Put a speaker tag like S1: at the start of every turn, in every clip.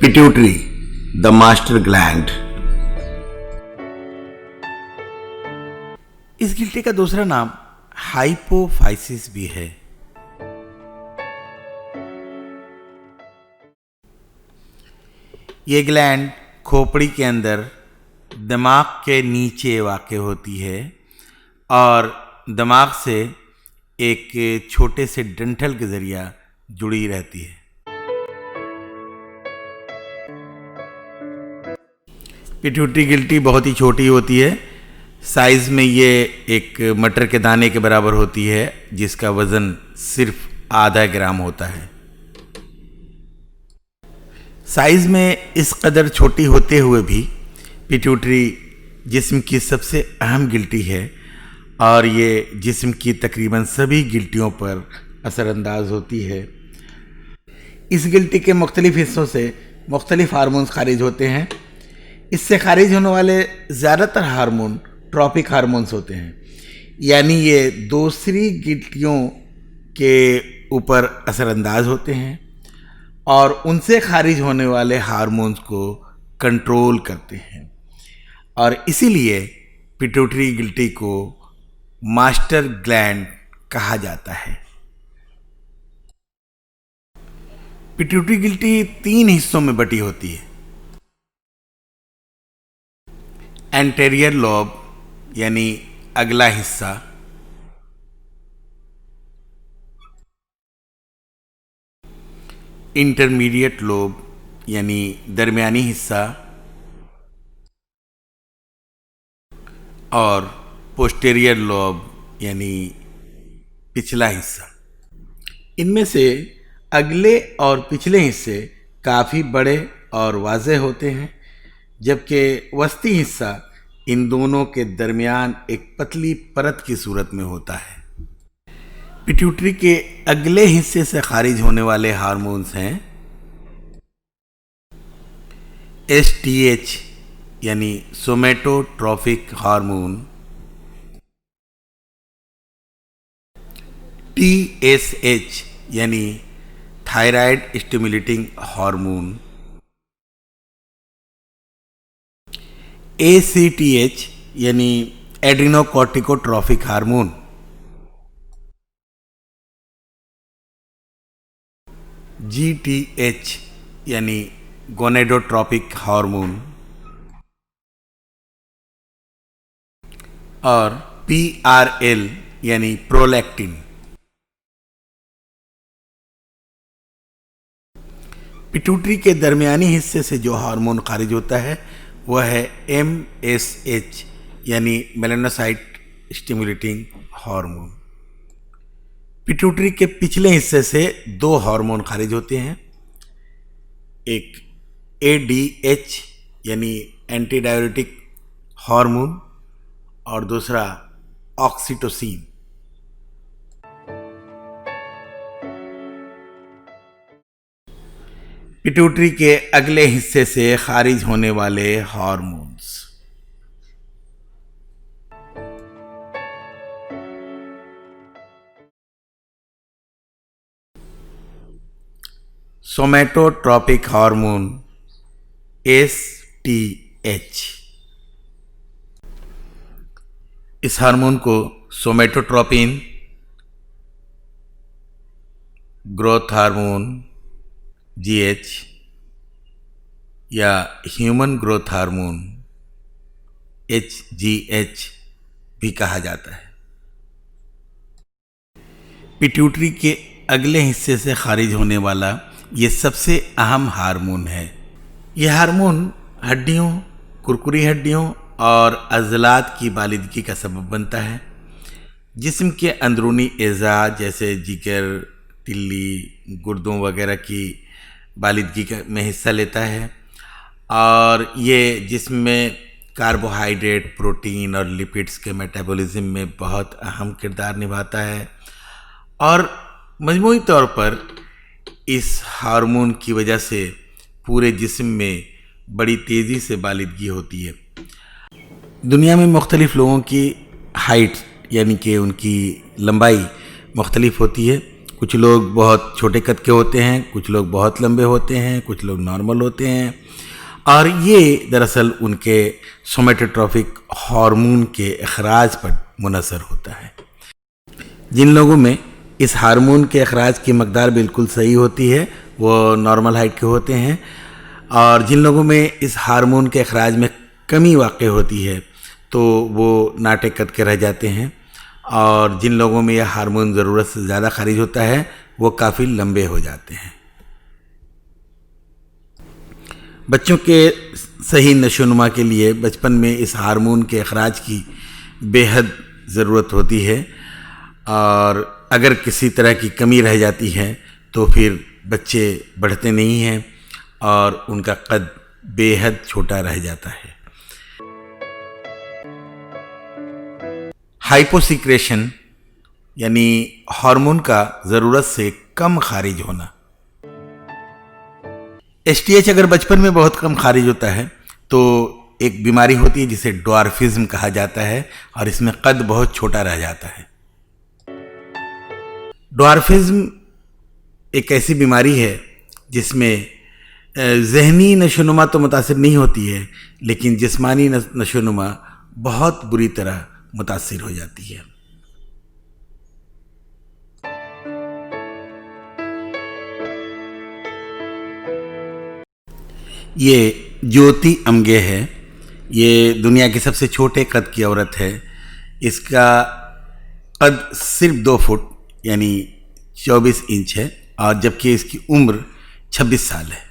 S1: Pituitary, the master gland.
S2: इस guilty का दूसरा नाम हाइपोफाइसिस भी है। ये ग्लैंड खोपड़ी के अंदर दिमाग के नीचे वाक़ होती है और दिमाग से एक छोटे से डंठल के जरिया जुड़ी रहती है। पिट्यूटरी गिल्टी बहुत ही छोटी होती है। साइज़ में ये एक मटर के दाने के बराबर होती है, जिसका वज़न सिर्फ आधा ग्राम होता है। साइज़ में इस कदर छोटी होते हुए भी पिट्यूटरी जिस्म की सबसे अहम गिल्टी है और ये जिस्म की तकरीबन सभी गिल्टियों पर असरअंदाज होती है। इस गिल्टी के मुख्तलिफ हिस्सों से मुख्तलिफ हार्मोन्स खारिज होते हैं। इससे खारिज होने वाले ज़्यादातर हार्मोन ट्रॉपिक हार्मोन्स होते हैं, यानी ये दूसरी गिल्टियों के ऊपर असरअंदाज होते हैं और उनसे खारिज होने वाले हार्मोन्स को कंट्रोल करते हैं। और इसीलिए पिट्यूटरी गिल्टी को मास्टर ग्लैंड कहा जाता है। पिट्यूटरी गिल्टी 3 हिस्सों में बटी होती है। एंटेरियर लोब यानी अगला हिस्सा, इंटरमीडिएट लोब यानी दरमियानी हिस्सा और पोस्टेरियर लोब यानी पिछला हिस्सा। इनमें से अगले और पिछले हिस्से काफ़ी बड़े और वाज़ेह होते हैं, जबकि वस्ती हिस्सा इन दोनों के दरमियान एक पतली परत की सूरत में होता है। पिट्यूटरी के अगले हिस्से से खारिज होने वाले हार्मोन्स हैं STH यानी सोमेटोट्रॉफिक हार्मोन, TSH यानी थायराइड स्टिमुलेटिंग हार्मोन, ACTH यानी एड्रिनोकॉर्टिकोट्रॉफिक हार्मोन, GTH यानी गोनेडोट्रॉपिक हार्मोन और PRL यानी प्रोलैक्टिन। पिट्यूटरी के दरमियानी हिस्से से जो हार्मोन खारिज होता है वह है MSH यानी मेलानोसाइट स्टिमुलेटिंग हार्मोन। पिट्यूटरी के पिछले हिस्से से 2 हार्मोन खारिज होते हैं, एक ADH यानी एंटी डाययूरेटिक हार्मोन और दूसरा ऑक्सीटोसिन। पिट्यूटरी के अगले हिस्से से खारिज होने वाले हार्मोन्स, सोमेटोट्रॉपिक हार्मोन STH। इस हार्मोन को सोमेटोट्रोपिन, ग्रोथ हार्मोन GH या ह्यूमन ग्रोथ हार्मोन HGH भी कहा जाता है। पिट्यूटरी के अगले हिस्से से खारिज होने वाला ये सबसे अहम हार्मोन है। यह हार्मोन हड्डियों, कुरकुरी हड्डियों और अज़लात की बालिदगी का सबब बनता है। जिस्म के अंदरूनी एज़ा जैसे जिगर, तिल्ली, गुर्दों वगैरह की बालिदगी में हिस्सा लेता है और ये जिस्म में कार्बोहाइड्रेट, प्रोटीन और लिपिड्स के मेटाबॉलिज्म में बहुत अहम किरदार निभाता है और मजमूई तौर पर इस हार्मोन की वजह से पूरे जिस्म में बड़ी तेज़ी से बालिदगी होती है। दुनिया में मुख्तलिफ लोगों की हाइट यानी कि उनकी लंबाई मुख्तलिफ होती है। कुछ लोग बहुत छोटे कद के होते हैं, कुछ लोग बहुत लंबे होते हैं, कुछ लोग नॉर्मल होते हैं, और ये दरअसल उनके सोमेटोट्रॉपिक हार्मोन के अखराज पर मुनहसर होता है। जिन लोगों में इस हार्मोन के अखराज की मकदार बिल्कुल सही होती है वो नॉर्मल हाइट के होते हैं, और जिन लोगों में इस हार्मोन के अखराज में कमी वाक़ होती है तो वो नाटे कद के रह जाते हैं, और जिन लोगों में यह हार्मोन ज़रूरत से ज़्यादा खारिज होता है वो काफ़ी लंबे हो जाते हैं। बच्चों के सही नशोनुमा के लिए बचपन में इस हार्मोन के अखराज की बेहद ज़रूरत होती है, और अगर किसी तरह की कमी रह जाती है तो फिर बच्चे बढ़ते नहीं हैं और उनका कद बेहद छोटा रह जाता है। हाइपोसिक्रेशन यानी हार्मोन का ज़रूरत से कम खारिज होना। एसटीएच अगर बचपन में बहुत कम खारिज होता है तो एक बीमारी होती है जिसे ड्वार्फिज्म कहा जाता है, और इसमें कद बहुत छोटा रह जाता है। ड्वार्फिज्म एक ऐसी बीमारी है जिसमें ज़हनी नशोनुमा तो मुतासिर नहीं होती है, लेकिन जिस्मानी नशोनुमा बहुत बुरी तरह मुतासिर हो जाती है। ये ज्योति अमगे है। ये दुनिया की सबसे छोटे कद की औरत है। इसका कद सिर्फ 2 फुट यानी 24 इंच है, और जबकि इसकी उम्र 26 साल है।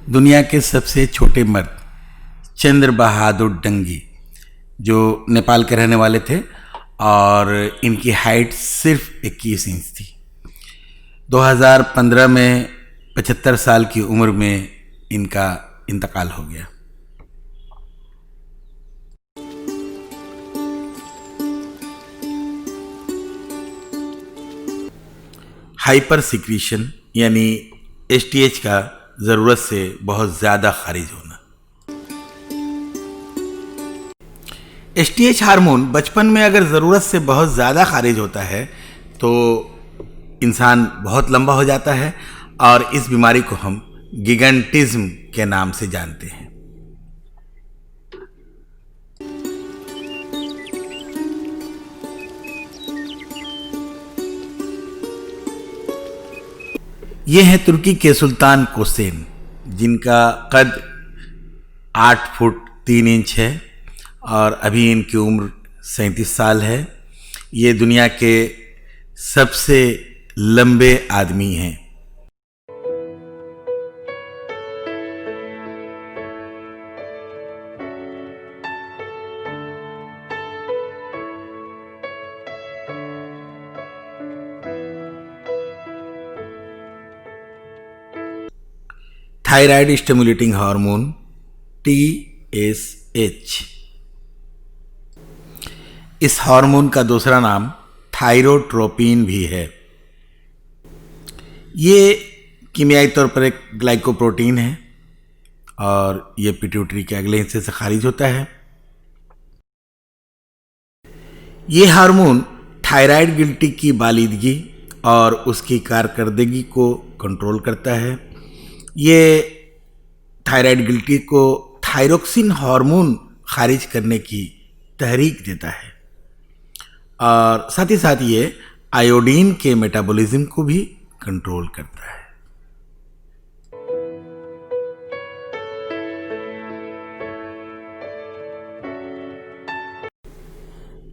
S2: दुनिया के सबसे छोटे मर्द चंद्र बहादुर डंगी, जो नेपाल के रहने वाले थे, और इनकी हाइट सिर्फ 21 इंच थी। 2015 में 75 साल की उम्र में इनका इंतकाल हो गया। हाइपर सिक्रीशन यानी एसटीएच का ज़रूरत से बहुत ज़्यादा खारिज होना। एसटीएच हार्मोन बचपन में अगर ज़रूरत से बहुत ज़्यादा खारिज होता है तो इंसान बहुत लंबा हो जाता है, और इस बीमारी को हम गिगंटिज्म के नाम से जानते हैं। ये हैं तुर्की के सुल्तान कोसेन, जिनका कद 8 फुट 3 इंच है, और अभी इनकी उम्र 37 साल है। ये दुनिया के सबसे लंबे आदमी हैं। Thyroid stimulating hormone TSH। इस हार्मोन का दूसरा नाम थायरोट्रोपिन भी है। ये कीमियाई तौर पर एक ग्लाइकोप्रोटीन है, और ये पिट्यूटरी के अगले हिस्से से खारिज होता है। ये हार्मोन थायराइड ग्लैंड की बालिदगी और उसकी कारकर्दगी को कंट्रोल करता है। ये थायराइड ग्लैंड को थायरोक्सिन हार्मोन खारिज करने की तहरीक देता है, और साथ ही साथ ये आयोडीन के मेटाबॉलिज्म को भी कंट्रोल करता है।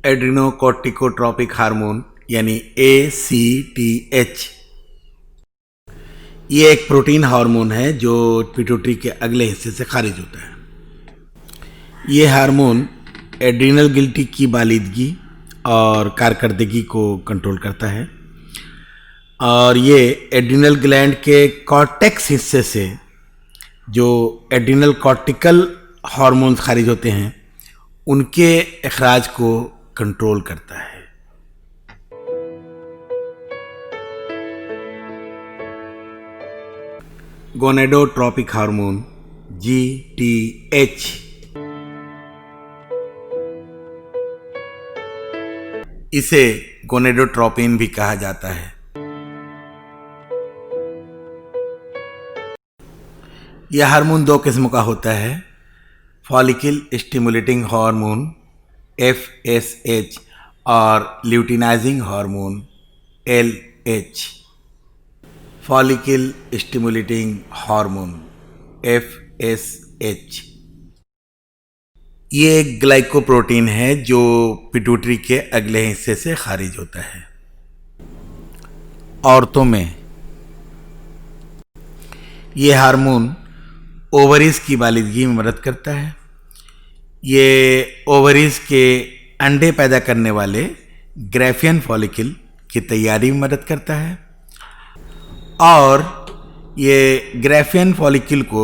S2: एड्रिनोकोर्टिकोट्रॉपिक हार्मोन यानी ACTH, ये एक प्रोटीन हार्मोन है जो पिट्यूटरी के अगले हिस्से से खारिज होता है। ये हार्मोन एड्रिनल ग्लैंड की बालिदगी और कारकर्दगी को कंट्रोल करता है, और ये एड्रिनल ग्लैंड के कॉर्टेक्स हिस्से से जो एड्रिनल कॉर्टिकल हार्मोन्स खारिज होते हैं उनके अखराज को कंट्रोल करता है।
S1: Gonadotropic hormone GTH।
S2: इसे गोनेडोट्रोपिन भी कहा जाता है। यह हार्मोन दो किस्म का होता है, फॉलिकल स्टिमुलेटिंग हार्मोन FSH और luteinizing hormone LH। Follicle stimulating hormone FSH ये एक ग्लाइकोप्रोटीन है जो पिट्यूटरी के अगले हिस्से से खारिज होता है। औरतों में ये हार्मोन ओवरीज की बालिदगी में मदद करता है। ये ओवरीज के अंडे पैदा करने वाले ग्राफियन फॉलिकल की तैयारी में मदद करता है और ये ग्राफियन फॉलिकल को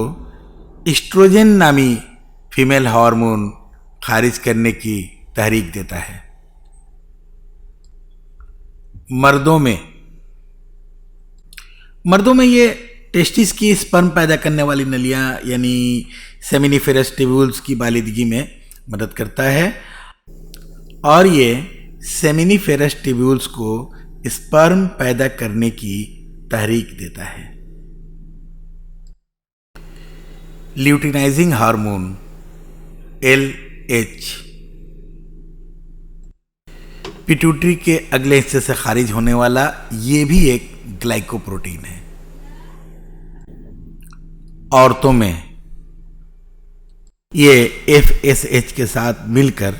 S2: एस्ट्रोजन नामी फीमेल हार्मोन खारिज करने की तहरीक देता है। मर्दों में ये टेस्टिस की स्पर्म पैदा करने वाली नलियां यानी सेमिनिफेरस ट्यूब्यूल्स की बालिदगी में मदद करता है और ये सेमिनिफेरस ट्यूब्यूल्स को स्पर्म पैदा करने की तहरीक देता है। ल्यूटिनाइजिंग हार्मोन LH पिट्यूटरी के अगले हिस्से से खारिज होने वाला ये भी एक ग्लाइकोप्रोटीन है। औरतों में ये FSH के साथ मिलकर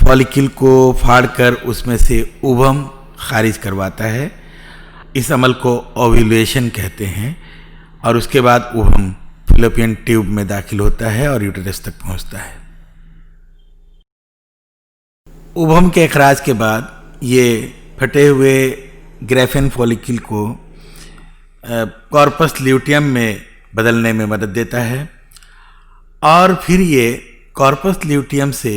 S2: फॉलिकल को फाड़कर उसमें से उभम खारिज करवाता है। इस अमल को ओव्यूलेशन कहते हैं और उसके बाद उभम फैलोपियन ट्यूब में दाखिल होता है और यूटेरस तक पहुंचता है। उभम के इखराज के बाद ये फटे हुए ग्राफियन फॉलिकल को कॉर्पस ल्यूटियम में बदलने में मदद देता है और फिर ये कॉर्पस ल्यूटियम से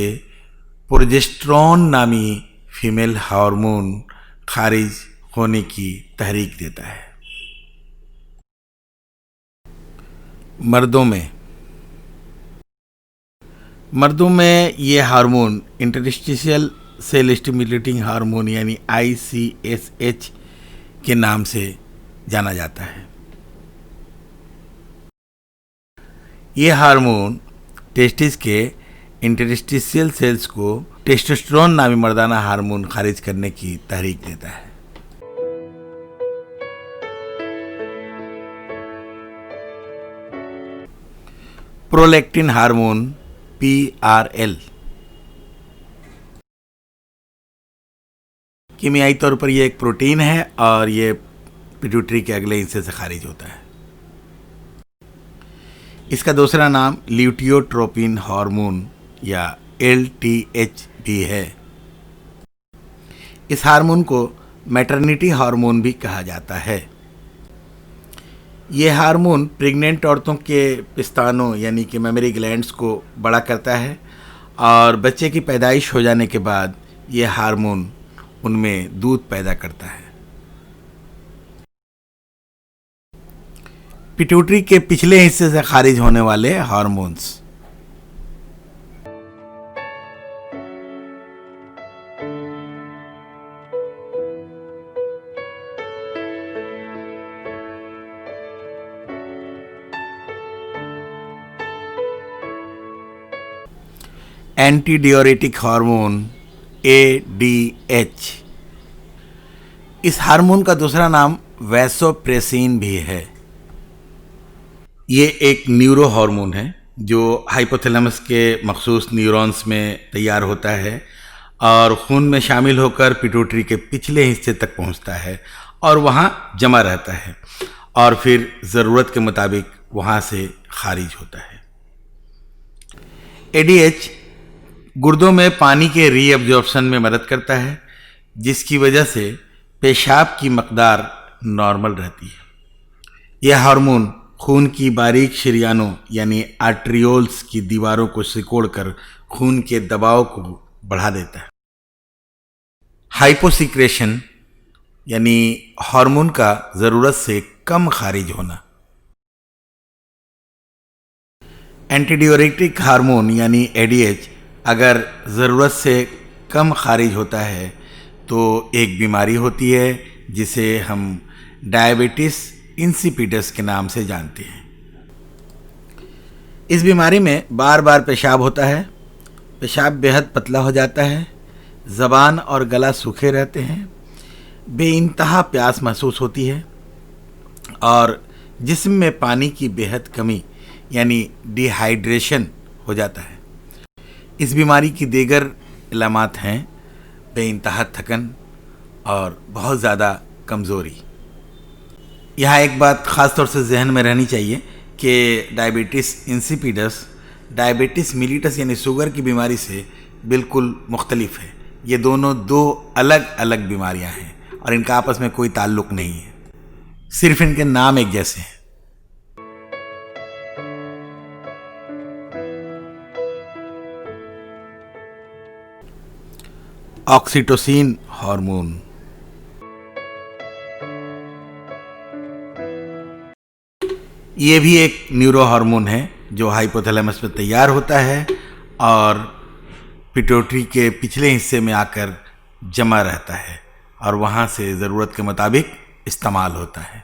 S2: प्रोजेस्टेरोन नामी फीमेल हार्मोन खारिज होने की तहरीक देता है। मर्दों में ये hormone interstitial cell stimulating hormone यानी ICSH के नाम से जाना जाता है। ये हार्मोन टेस्टिस के इंटरस्टिशियल सेल्स को टेस्टोस्टेरोन नामी मर्दाना हार्मोन खारिज करने की तहरीक देता है। प्रोलैक्टिन हार्मोन PRL कीमियाई तौर पर यह एक प्रोटीन है और ये पिट्यूटरी के अगले हिस्से से खारिज होता है। इसका दूसरा नाम ल्यूटियोट्रोपिन हार्मोन या LTH भी है। इस हार्मोन को मैटरनिटी हार्मोन भी कहा जाता है। यह हार्मोन प्रेग्नेंट औरतों के पिस्तानों यानी कि मेमरी ग्लैंड्स को बड़ा करता है और बच्चे की पैदाइश हो जाने के बाद यह हार्मोन उनमें दूध पैदा करता है। पिट्यूटरी के पिछले हिस्से से खारिज होने वाले hormones anti diuretic hormone ADH। इस हार्मोन का दूसरा नाम वैसोप्रेसिन भी है। ये एक न्यूरो हार्मोन है जो हाइपोथैलेमस के मखसूस न्यूरॉन्स में तैयार होता है और खून में शामिल होकर पिट्यूटरी के पिछले हिस्से तक पहुंचता है और वहां जमा रहता है और फिर ज़रूरत के मुताबिक वहां से खारिज होता है। ADH गुर्दों में पानी के रीअब्जॉर्प्शन में मदद करता है जिसकी वजह से पेशाब की मकदार नॉर्मल रहती है। यह हार्मोन खून की बारीक शरियानों यानी आर्टरियोल्स की दीवारों को सिकोड़कर खून के दबाव को बढ़ा देता है। हाइपोसिक्रेशन यानी हार्मोन का ज़रूरत से कम खारिज होना। एंटीडायरेटिक हार्मोन यानी एडीएच अगर ज़रूरत से कम खारिज होता है तो एक बीमारी होती है जिसे हम डायबिटीज़ इंसिपिडस के नाम से जानते हैं। इस बीमारी में बार बार पेशाब होता है, पेशाब बेहद पतला हो जाता है, ज़बान और गला सूखे रहते हैं, बेइंतहा प्यास महसूस होती है और जिस्म में पानी की बेहद कमी यानी डिहाइड्रेशन हो जाता है। इस बीमारी की दीगर इलामात हैं बेइंतहा थकन और बहुत ज़्यादा कमज़ोरी। यहाँ एक बात ख़ास तौर से जहन में रहनी चाहिए कि डायबिटीज़ इंसिपिडस डायबिटीज़ मिलिटस यानी शुगर की बीमारी से बिल्कुल मुख्तलिफ है। ये दोनों दो अलग अलग बीमारियाँ हैं और इनका आपस में कोई ताल्लुक़ नहीं है, सिर्फ इनके नाम एक जैसे हैं। Oxytocin hormone. ये भी एक न्यूरो हार्मोन है जो हाइपोथैलेमस में तैयार होता है और पिट्यूटरी के पिछले हिस्से में आकर जमा रहता है और वहाँ से ज़रूरत के मुताबिक इस्तेमाल होता है।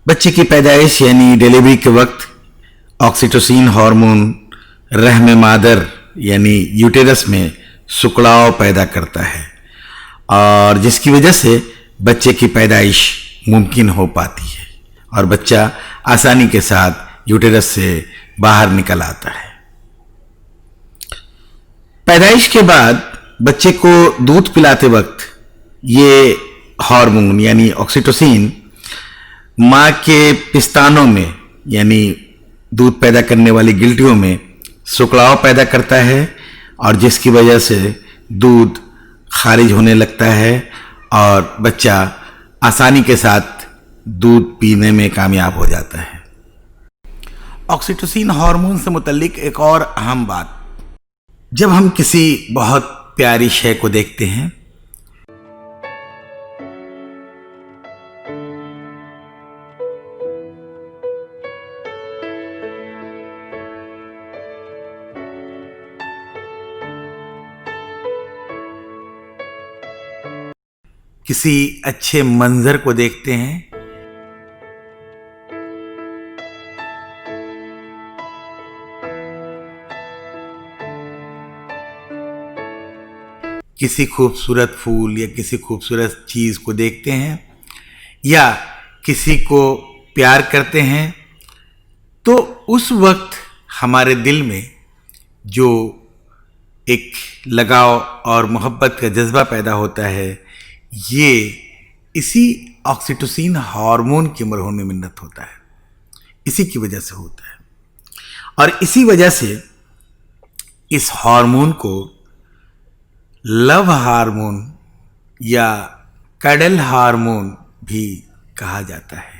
S2: बच्चे की पैदाइश यानी डिलीवरी के वक्त ऑक्सीटोसिन हार्मोन रहम मादर यानी यूटेरस में सुकड़ाव पैदा करता है और जिसकी वजह से बच्चे की पैदाइश मुमकिन हो पाती है और बच्चा आसानी के साथ यूटेरस से बाहर निकल आता है। पैदाइश के बाद बच्चे को दूध पिलाते वक्त ये हार्मोन यानी ऑक्सीटोसिन माँ के पिस्तानों में यानी दूध पैदा करने वाली गिल्टियों में सुकड़ाव पैदा करता है और जिसकी वजह से दूध खारिज होने लगता है और बच्चा आसानी के साथ दूध पीने में कामयाब हो जाता है। ऑक्सीटोसिन हार्मोन से मुतल्लिक एक और अहम बात, जब हम किसी बहुत प्यारी शय को देखते हैं किसी अच्छे मंजर को देखते हैं किसी खूबसूरत फूल या किसी खूबसूरत चीज़ को देखते हैं या किसी को प्यार करते हैं तो उस वक्त हमारे दिल में जो एक लगाव और मोहब्बत का जज्बा पैदा होता है ये इसी ऑक्सीटोसिन हार्मोन की मरहून मिन्नत होता है, इसी की वजह से होता है। और इसी वजह से इस हार्मोन को लव हार्मोन या कडल हार्मोन भी कहा जाता है।